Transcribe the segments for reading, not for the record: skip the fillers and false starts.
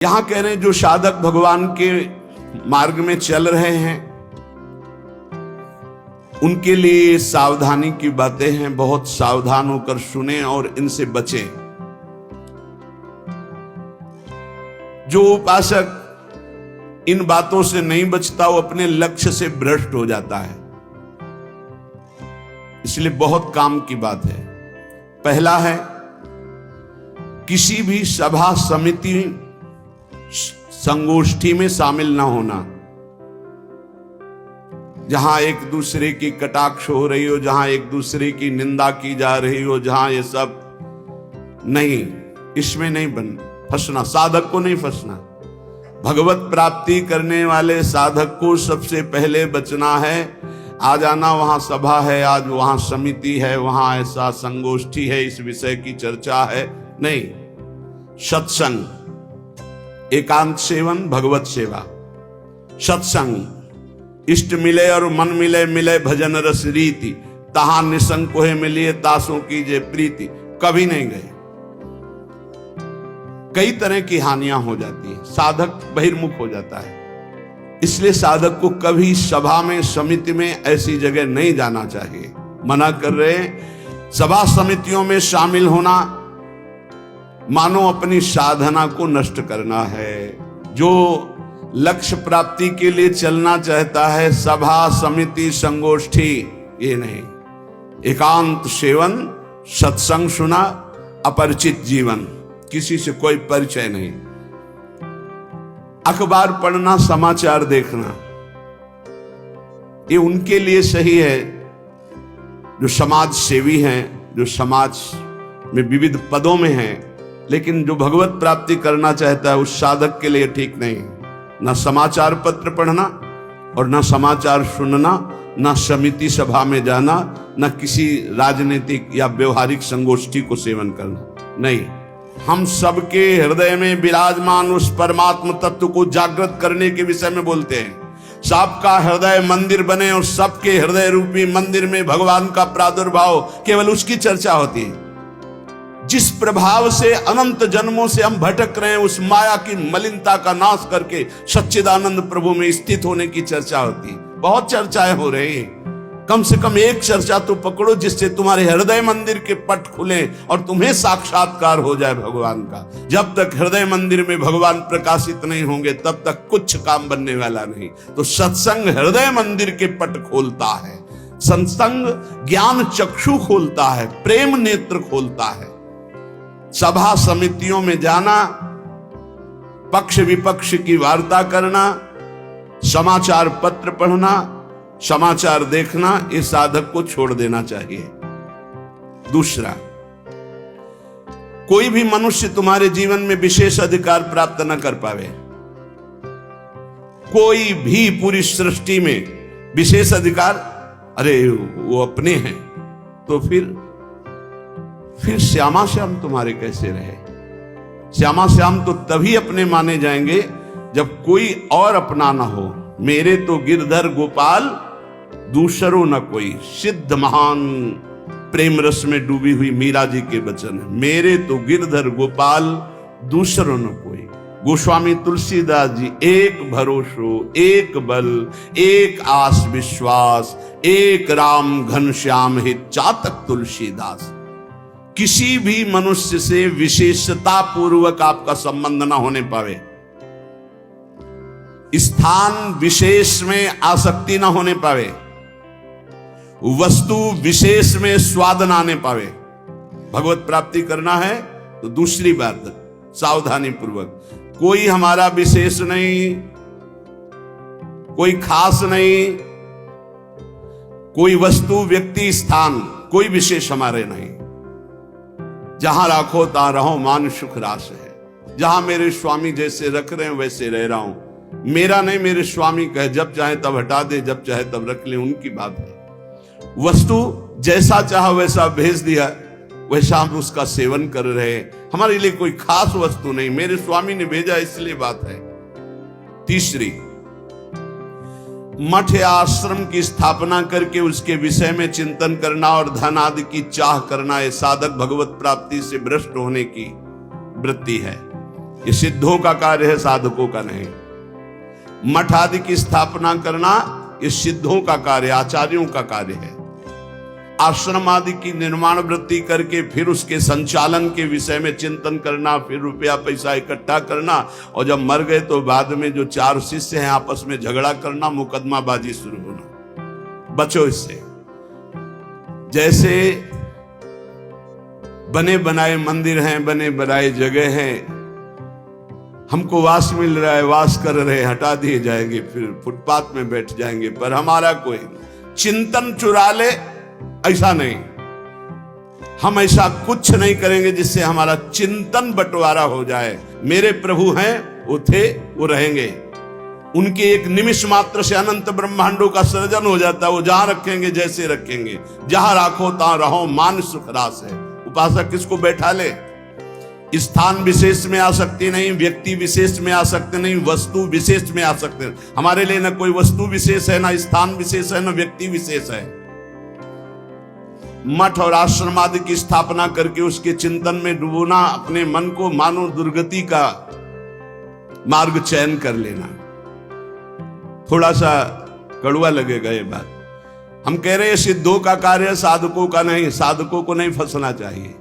यहां कह रहे हैं जो साधक भगवान के मार्ग में चल रहे हैं उनके लिए सावधानी की बातें हैं। बहुत सावधान होकर सुने और इनसे बचें। जो उपासक इन बातों से नहीं बचता वो अपने लक्ष्य से भ्रष्ट हो जाता है। इसलिए बहुत काम की बात है। पहला है किसी भी सभा समिति संगोष्ठी में शामिल ना होना जहां एक दूसरे की कटाक्ष हो रही हो, जहां एक दूसरे की निंदा की जा रही हो, जहां ये सब नहीं, इसमें नहीं फंसना। साधक को नहीं फंसना। भगवत प्राप्ति करने वाले साधक को सबसे पहले बचना है। आज आना वहां सभा है, आज वहां समिति है, वहां ऐसा संगोष्ठी है, इस विषय की चर्चा है, नहीं। सत्संग, एकांत सेवन, भगवत सेवा, सत्संग, इष्ट मिले और मन मिले, मिले भजन रस रीति, तहां निसंग कोहे मिलिए तासों की जे प्रीति। कभी नहीं गए। कई तरह की हानियां हो जाती है, साधक बहिर्मुख हो जाता है। इसलिए साधक को कभी सभा में, समिति में, ऐसी जगह नहीं जाना चाहिए। मना कर रहे हैं। सभा समितियों में शामिल होना मानो अपनी साधना को नष्ट करना है। जो लक्ष्य प्राप्ति के लिए चलना चाहता है, सभा समिति संगोष्ठी, ये नहीं। एकांत सेवन, सत्संग सुना, अपरिचित जीवन, किसी से कोई परिचय नहीं। अखबार पढ़ना, समाचार देखना, ये उनके लिए सही है जो समाज सेवी हैं, जो समाज में विविध पदों में हैं। लेकिन जो भगवत प्राप्ति करना चाहता है उस साधक के लिए ठीक नहीं। ना समाचार पत्र पढ़ना और ना समाचार सुनना, ना समिति सभा में जाना, ना किसी राजनीतिक या व्यवहारिक संगोष्ठी को सेवन करना, नहीं। हम सबके हृदय में विराजमान उस परमात्म तत्व को जागृत करने के विषय में बोलते हैं। सबका हृदय मंदिर बने और सबके हृदय रूपी मंदिर में भगवान का प्रादुर्भाव, केवल उसकी चर्चा होती है। जिस प्रभाव से अनंत जन्मों से हम भटक रहे हैं, उस माया की मलिनता का नाश करके सच्चिदानंद प्रभु में स्थित होने की चर्चा होती है। बहुत चर्चाएं हो रही हैं। कम से कम एक चर्चा तो पकड़ो जिससे तुम्हारे हृदय मंदिर के पट खुले और तुम्हें साक्षात्कार हो जाए भगवान का। जब तक हृदय मंदिर में भगवान प्रकाशित नहीं होंगे तब तक कुछ काम बनने वाला नहीं। तो सत्संग हृदय मंदिर के पट खोलता है। सत्संग ज्ञान चक्षु खोलता है, प्रेम नेत्र खोलता है। सभा समितियों में जाना, पक्ष विपक्ष की वार्ता करना, समाचार पत्र पढ़ना, समाचार देखना, इस साधक को छोड़ देना चाहिए। दूसरा, कोई भी मनुष्य तुम्हारे जीवन में विशेष अधिकार प्राप्त न कर पावे। कोई भी पूरी सृष्टि में विशेष अधिकार, अरे वो अपने हैं, तो फिर श्यामा श्याम तुम्हारे कैसे रहे? श्यामा श्याम तो तभी अपने माने जाएंगे जब कोई और अपना ना हो। मेरे तो गिरधर गोपाल दूसरो न कोई, सिद्ध महान प्रेम रस में डूबी हुई मीरा जी के वचन है। मेरे तो गिरधर गोपाल दूसरो न कोई। गोस्वामी तुलसीदास जी, एक भरोसो, एक बल, एक आस विश्वास, एक राम घनश्याम हित चातक तुलसीदास। किसी भी मनुष्य से विशेषता पूर्वक आपका संबंध ना होने पावे, स्थान विशेष में आसक्ति ना होने पावे, वस्तु विशेष में स्वाद ना आने पावे। भगवत प्राप्ति करना है तो दूसरी बात, सावधानी पूर्वक। कोई हमारा विशेष नहीं, कोई खास नहीं, कोई वस्तु, व्यक्ति, स्थान, कोई विशेष हमारे नहीं। जहां राखो ता रहो, मान सुख रास है। जहां मेरे स्वामी जैसे रख रहे हैं वैसे रह रहा हूं। मेरा नहीं, मेरे स्वामी कहे जब चाहे तब हटा दे, जब चाहे तब रख ले, उनकी बात है। वस्तु जैसा चाहा वैसा भेज दिया, वैसा हम उसका सेवन कर रहे हैं। हमारे लिए कोई खास वस्तु नहीं, मेरे स्वामी ने भेजा इसलिए बात है। तीसरी, मठ या आश्रम की स्थापना करके उसके विषय में चिंतन करना और धन आदि की चाह करना, यह साधक भगवत प्राप्ति से भ्रष्ट होने की वृत्ति है। ये सिद्धों का कार्य है, साधकों का नहीं। मठ आदि की स्थापना करना ये सिद्धों का कार्य, आचार्यों का कार्य है। आश्रम आदि की निर्माण वृत्ति करके फिर उसके संचालन के विषय में चिंतन करना, फिर रुपया पैसा इकट्ठा करना, और जब मर गए तो बाद में जो 4 शिष्य हैं आपस में झगड़ा करना, मुकदमाबाजी शुरू होना। बचो इससे। जैसे बने बनाए मंदिर हैं, बने बनाए जगह हैं, हमको वास मिल रहा है, वास कर रहे, हटा दिए जाएंगे, फिर फुटपाथ में बैठ जाएंगे, पर हमारा कोई चिंतन चुरा ले, ऐसा नहीं। हम ऐसा कुछ नहीं करेंगे जिससे हमारा चिंतन बंटवारा हो जाए। मेरे प्रभु हैं, वो थे, वो रहेंगे। उनके एक निमिष मात्र से अनंत ब्रह्मांडों का सृजन हो जाता है। वो जहां रखेंगे जैसे रखेंगे, जहां राखो तहां रहो, मान सुख रास है। उपासक किसको बैठा ले? स्थान विशेष में आ सकती नहीं, व्यक्ति विशेष में आ सकते नहीं, वस्तु विशेष में आ सकते। हमारे लिए ना कोई वस्तु विशेष है, ना स्थान विशेष है, ना व्यक्ति विशेष है। मठ और आश्रम आदि की स्थापना करके उसके चिंतन में डुबोना, अपने मन को मानो दुर्गति का मार्ग चयन कर लेना। थोड़ा सा कड़वा लगेगा ये बात। हम कह रहे हैं सिद्धों का कार्य, साधकों का नहीं। साधकों को नहीं फंसना चाहिए।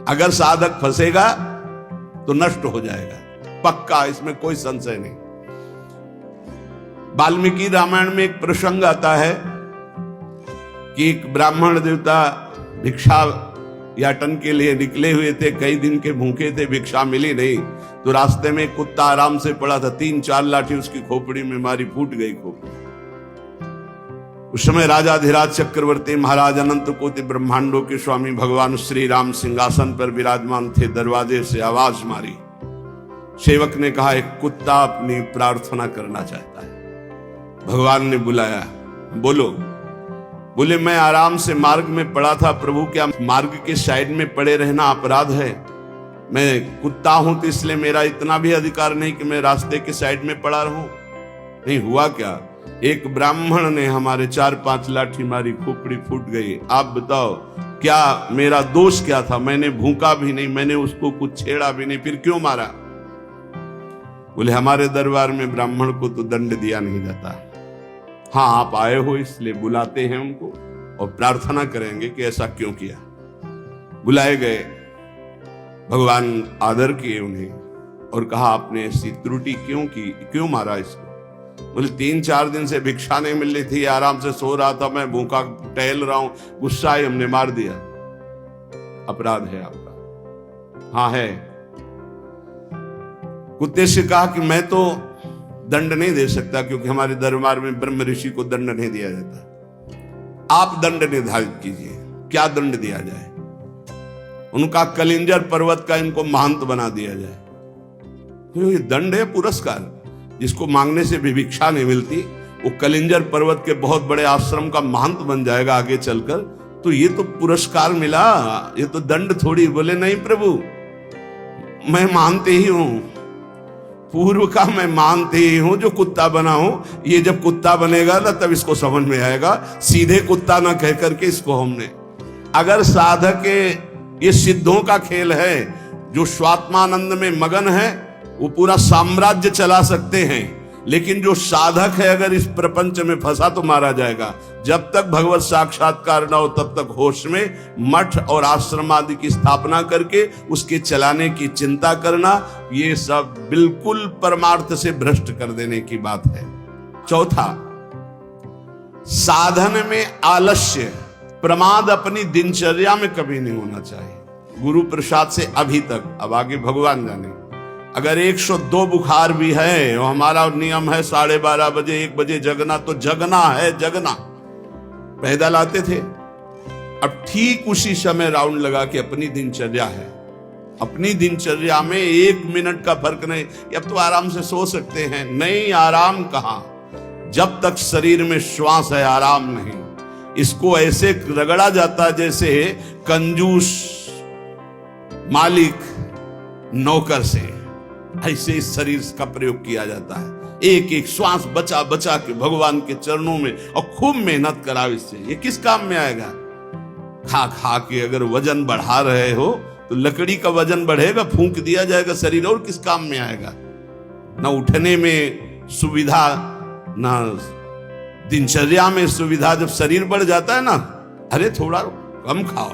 अगर साधक फंसेगा तो नष्ट हो जाएगा, पक्का, इसमें कोई संशय नहीं। वाल्मीकि रामायण में एक प्रसंग आता है कि एक ब्राह्मण देवता भिक्षा याटन के लिए निकले हुए थे, कई दिन के भूखे थे, भिक्षा मिली नहीं, तो रास्ते में कुत्ता आराम से पड़ा था, 3-4 लाठी उसकी खोपड़ी में मारी, फूट गई खोपड़ी। उस समय राजाधिराज चक्रवर्ती महाराज अनंत कोटि ब्रह्मांडों के स्वामी भगवान श्री राम सिंहासन पर विराजमान थे। दरवाजे से आवाज मारी, सेवक ने कहा एक कुत्ता अपनी प्रार्थना करना चाहता है। भगवान ने बुलाया, बोलो। बोले मैं आराम से मार्ग में पड़ा था प्रभु, क्या मार्ग के साइड में पड़े रहना अपराध है? मैं कुत्ता हूं तो इसलिए मेरा इतना भी अधिकार नहीं कि मैं रास्ते के साइड में पड़ा रहूं। नहीं हुआ क्या, एक ब्राह्मण ने हमारे 4-5 लाठी मारी, खोपड़ी फूट गई। आप बताओ क्या मेरा दोष क्या था? मैंने भूखा भी नहीं, मैंने उसको कुछ छेड़ा भी नहीं, फिर क्यों मारा? बोले हमारे दरबार में ब्राह्मण को तो दंड दिया नहीं जाता। हाँ आप आए हो इसलिए बुलाते हैं उनको और प्रार्थना करेंगे कि ऐसा क्यों किया। बुलाए गए, भगवान आदर किए उन्हें और कहा आपने ऐसी त्रुटि क्यों की, क्यों मारा इसको? बोले 3-4 दिन से भिक्षा नहीं मिल रही थी, आराम से सो रहा था, मैं भूखा टहल रहा हूं, गुस्सा है, हमने मार दिया। अपराध है आपका? हाँ है। कुत्ते से कहा कि मैं तो दंड नहीं दे सकता क्योंकि हमारे दरबार में ब्रह्म ऋषि को दंड नहीं दिया जाता। आप दंड निर्धारित कीजिए, क्या दंड दिया जाए? उनका कलिंजर पर्वत का इनको महंत बना दिया जाए। तो ये दंड है, पुरस्कार। जिसको मांगने से भी भिक्षा नहीं मिलती, वो कलिंजर पर्वत के बहुत बड़े आश्रम का महंत बन जाएगा आगे चलकर, तो ये तो पुरस्कार मिला, ये तो दंड थोड़ी। बोले नहीं प्रभु, मैं मानते ही हूं, पूर्व का मैं मानते ही हूं, जो कुत्ता बना हूं, ये जब कुत्ता बनेगा ना तब इसको समझ में आएगा। सीधे कुत्ता ना कह करके इसको हमने, अगर साधक ये सिद्धों का खेल है, जो स्वात्मानंद में मगन है वो पूरा साम्राज्य चला सकते हैं, लेकिन जो साधक है अगर इस प्रपंच में फंसा तो मारा जाएगा। जब तक भगवत साक्षात्कार न हो तब तक होश में मठ और आश्रम आदि की स्थापना करके उसके चलाने की चिंता करना, ये सब बिल्कुल परमार्थ से भ्रष्ट कर देने की बात है। चौथा, साधन में आलस्य, प्रमाद अपनी दिनचर्या में कभी नहीं होना चाहिए। गुरु प्रसाद से अभी तक, अब आगे भगवान जाने, अगर 102 बुखार भी है और हमारा नियम है 12:30 बजे 1 बजे जगना, तो जगना है, जगना। पैदल आते थे, अब ठीक उसी समय राउंड लगा के अपनी दिनचर्या है, अपनी दिनचर्या में 1 मिनट का फर्क नहीं। अब तो आराम से सो सकते हैं, नहीं आराम कहां, जब तक शरीर में श्वास है आराम नहीं। इसको ऐसे रगड़ा जाता जैसे कंजूस मालिक नौकर से, ऐसे इस शरीर का प्रयोग किया जाता है। एक एक श्वास बचा बचा के भगवान के चरणों में, और खूब मेहनत कराओ इससे। ये किस काम में आएगा? खा खा के अगर वजन बढ़ा रहे हो तो लकड़ी का वजन बढ़ेगा, फूंक दिया जाएगा शरीर, और किस काम में आएगा? ना उठने में सुविधा, ना दिनचर्या में सुविधा। जब शरीर बढ़ जाता है ना, अरे थोड़ा कम खाओ,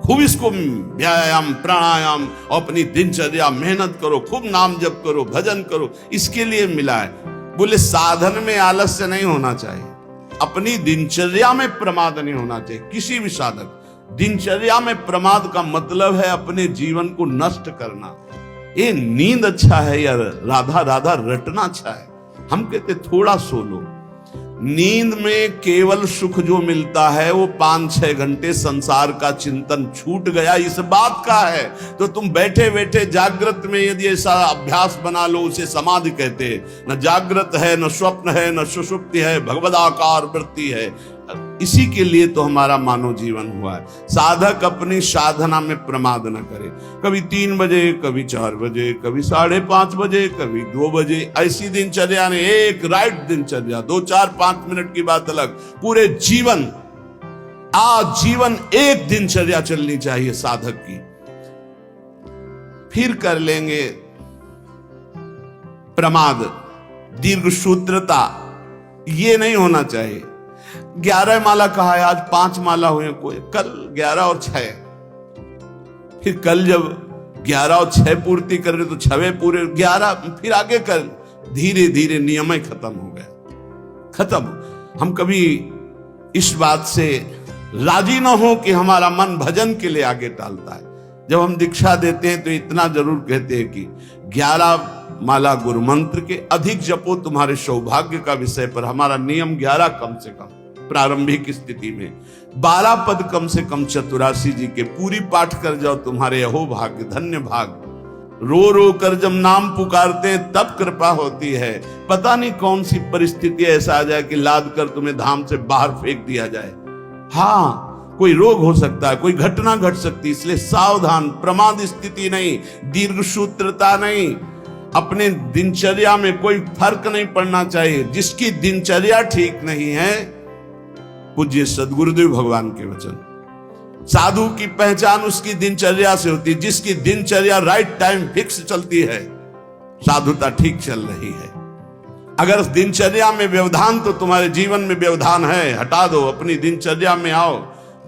खूब इसको व्यायाम प्राणायाम और अपनी दिनचर्या मेहनत करो, खूब नाम जप करो, भजन करो, इसके लिए मिला है। बोले साधन में आलस्य नहीं होना चाहिए, अपनी दिनचर्या में प्रमाद नहीं होना चाहिए। किसी भी साधक दिनचर्या में प्रमाद का मतलब है अपने जीवन को नष्ट करना। ये नींद अच्छा है या राधा राधा रटना अच्छा है? हम कहते थोड़ा सो लो। नींद में केवल सुख जो मिलता है वो 5-6 घंटे संसार का चिंतन छूट गया, इस बात का है। तो तुम बैठे बैठे जागृत में यदि ऐसा अभ्यास बना लो, उसे समाधि कहते हैं। न जागृत है, न स्वप्न है, न सुषुप्ति है, भगवदाकार वृत्ति है। इसी के लिए तो हमारा मानव जीवन हुआ है। साधक अपनी साधना में प्रमाद न करे। कभी 3 बजे, कभी 4 बजे, कभी 5:30 बजे, कभी 2 बजे, ऐसी दिनचर्या ने एक राइट दिनचर्या। 2-4-5 मिनट की बात अलग, पूरे जीवन आजीवन एक दिनचर्या चलनी चाहिए साधक की। फिर कर लेंगे प्रमाद, दीर्घ सूत्रता, ये नहीं होना चाहिए। 11 माला कहा है, आज 5 माला हुए, कोई कल 11 और 6, फिर कल जब 11 और 6 पूर्ति कर रहे तो 6 पूरे, 11 फिर आगे कर। धीरे धीरे नियम ही खत्म हो गया, खत्म। हम कभी इस बात से राजी ना हो कि हमारा मन भजन के लिए आगे टालता है। जब हम दीक्षा देते हैं तो इतना जरूर कहते हैं कि 11 माला गुरु मंत्र के अधिक जपो तुम्हारे सौभाग्य का विषय पर। हमारा नियम 11 कम से कम प्रारंभिक स्थिति में, 12 पद कम से कम चतुरासी जी के पूरी पाठ कर जाओ, तुम्हारे अहो भाग्य, धन्य भाग। रो रो कर जब नाम पुकारते हैं तब कृपा होती है। पता नहीं कौन सी परिस्थिति ऐसा आ जाए कि लाद कर तुम्हें धाम से बाहर फेंक दिया जाए। हाँ, कोई रोग हो सकता है, कोई घटना घट सकती, इसलिए सावधान। प्रमाद स्थिति नहीं, दीर्घ सूत्रता नहीं, अपने दिनचर्या में कोई फर्क नहीं पड़ना चाहिए। जिसकी दिनचर्या ठीक नहीं है, पूज्य सदगुरुदेव भगवान के वचन, साधु की पहचान उसकी दिनचर्या से होती है। जिसकी दिनचर्या राइट टाइम फिक्स चलती है, साधुता ठीक चल रही है। अगर दिनचर्या में व्यवधान, तो तुम्हारे जीवन में व्यवधान है, हटा दो, अपनी दिनचर्या में आओ।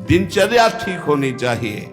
दिनचर्या ठीक होनी चाहिए।